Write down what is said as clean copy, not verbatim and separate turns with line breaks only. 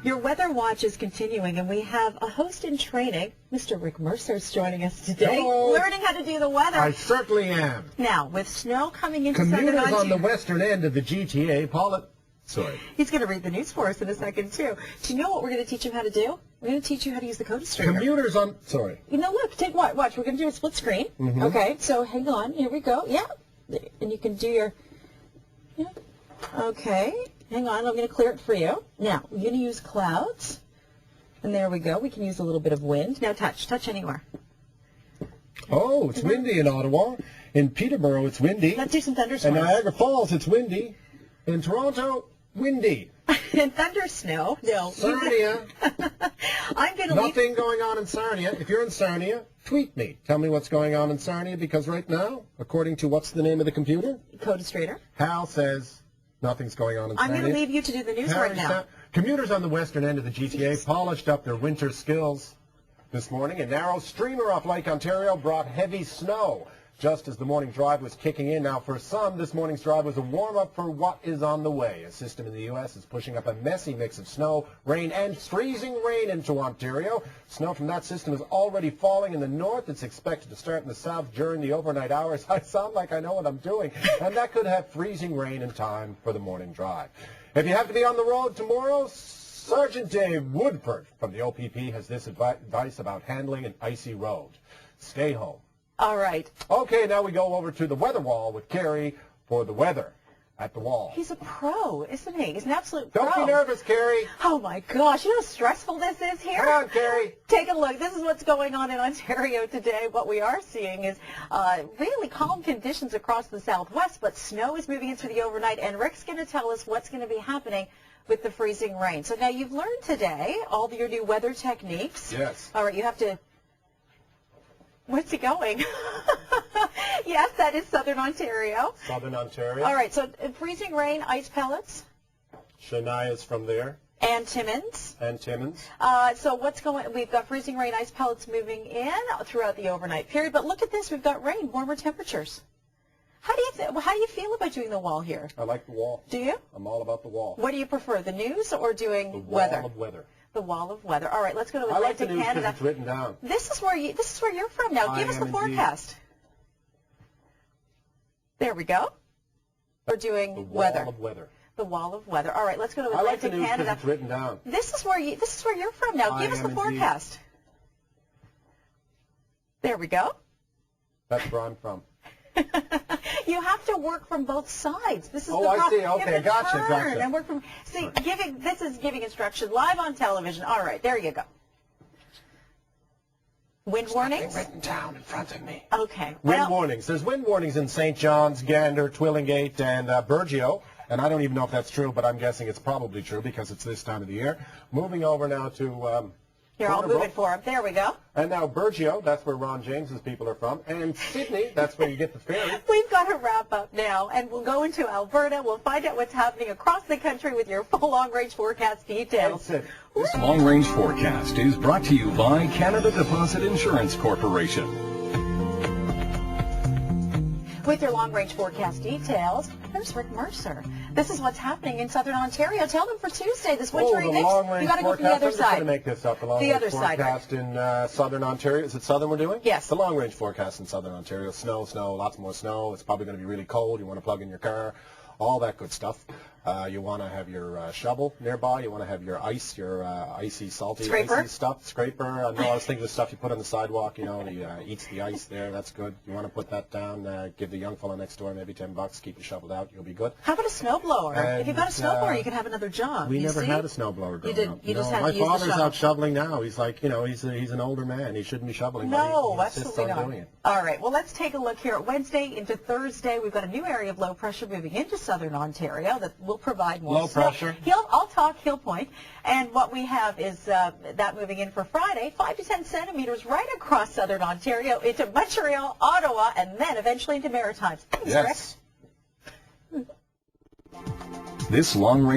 Your weather watch is continuing, and we have a host in training. Mr. Rick Mercer is joining us today,
Hello.
learning how to do the weather.
I certainly am.
Now, with snow coming into Southern
Commuters
Ontario,
on the western end of the GTA,
he's going to read the news for us in a second, too. Do you know what we're going to teach him how to do? We're going to teach you how to use the code strainer.
Commuters on,
You know, look, watch. We're going to do a split screen.
Mm-hmm.
Okay, so hang on. Here we go. Yeah. And you can do your, yeah. Okay. Hang on. I'm going to clear it for you. Now, we're going to use clouds. And there we go. We can use a little bit of wind. Now touch anywhere.
Oh, it's windy in Ottawa. In Peterborough, it's windy.
Let's do some thunderstorms.
In Niagara Falls, it's windy. In Toronto, windy.
And thunder snow. No.
Sarnia.
I'm going to
Nothing going on in Sarnia. If you're in Sarnia, tweet me. Tell me what's going on in Sarnia, because right now, according to what's the name of the computer?
Code strainer.
Hal says nothing's going on in Sarnia.
I'm going to leave you to do the news right now.
Commuters on the western end of the GTA polished up their winter skills this morning. A narrow streamer off Lake Ontario brought heavy snow just as the morning drive was kicking in. Now, for some, this morning's drive was a warm-up for what is on the way. A system in the U.S. is pushing up a messy mix of snow, rain, and freezing rain into Ontario. Snow from that system is already falling in the north. It's expected to start in the south during the overnight hours. I sound like I know what I'm doing. And that could have freezing rain in time for the morning drive. If you have to be on the road tomorrow, Sergeant Dave Woodford from the OPP has this advice about handling an icy road. Stay home.
All right.
Okay, now we go over to the weather wall with Carrie for the weather at the wall.
He's a pro, isn't he? He's an absolute pro.
Don't be nervous, Carrie.
Oh, my gosh. You know how stressful this is here?
Come on, Carrie.
Take a look. This is what's going on in Ontario today. What we are seeing is really calm conditions across the southwest, but snow is moving into the overnight, and Rick's going to tell us what's going to be happening with the freezing rain. So now you've learned today all your new weather techniques.
Yes.
All right, you have to... Where's he going? Yes, that is Southern Ontario.
Southern Ontario.
All right, so freezing rain, ice pellets.
Shania's from there.
And Timmins.
And Timmins.
So what's going? We've got freezing rain, ice pellets moving in throughout the overnight period. But look at this, we've got rain, warmer temperatures. How do you feel about doing the wall here?
I like the wall.
Do you?
I'm all about the wall.
What do you prefer, the news or doing
the wall
weather?
of weather.
The wall of weather. All right, let's go to
I like the
Atlantic
news
Canada.
because it's written down.
This is where you're from now. Give us the forecast. There we go. We're doing
the wall
weather.
of weather.
The wall of weather. All right, let's go to
I like the
Atlantic
news
Canada.
because it's written down.
This is where you're from now. Give us the forecast. There we go.
That's where I'm from.
You have to work from both sides. This is
Oh,
the
I see.
You have
Okay,
to
gotcha,
turn
gotcha.
And work from. See, this is giving instruction live on television. All right, there you go. Wind warnings?
Written down in front of me.
Okay.
Wind warnings. There's wind warnings in St. John's, Gander, Twillingate, and Burgeo. And I don't even know if that's true, but I'm guessing it's probably true because it's this time of the year. Moving over now to
Here, I'll move it for him. There we go.
And now Burgeo, that's where Ron James's people are from. And Sydney, that's where you get the ferry.
We've got to wrap up now, and we'll go into Alberta. We'll find out what's happening across the country with your full long-range forecast details.
That's it.
This long-range forecast is brought to you by Canada Deposit Insurance Corporation.
With your long-range forecast details, there's Rick Mercer. This is what's happening in Southern Ontario. Tell them for Tuesday, this wintry
the
mix.
long-range
You got to go from the
forecast.
other
I'm just going
side.
to make this up. The
other
long-range
side,
forecast in Southern Ontario. Is it Southern we're doing?
Yes.
The long-range forecast in Southern Ontario. Snow, lots more snow. It's probably going to be really cold. You want to plug in your car. All that good stuff. You want to have your shovel nearby. You want to have your ice, your icy, salty,
Scraper?
icy stuff. Scraper. No, I was thinking the stuff you put on the sidewalk, you know, eats the ice there. That's good. You want to put that down. Give the young fella next door maybe $10. Keep it shoveled out. You'll be good.
How about a snowblower?
And,
if you've got a snowblower, you can have another job.
We
you
never
see?
had a snowblower growing up.
You just
No,
had
my
to use the
father's
shovel.
out shoveling now. He's like, you know, he's an older man. He shouldn't be shoveling.
No,
but he insists
absolutely
on
not.
doing it.
All right, well, let's take a look here at Wednesday into Thursday. We've got a new area of low pressure moving into Southern Ontario that will provide more
Low
snow.
pressure.
I'll talk, he'll point. And what we have is that moving in for Friday, 5 to 10 centimeters right across Southern Ontario into Montreal, Ottawa, and then eventually into Maritimes. Thanks,
Yes.
Rick.
This long-range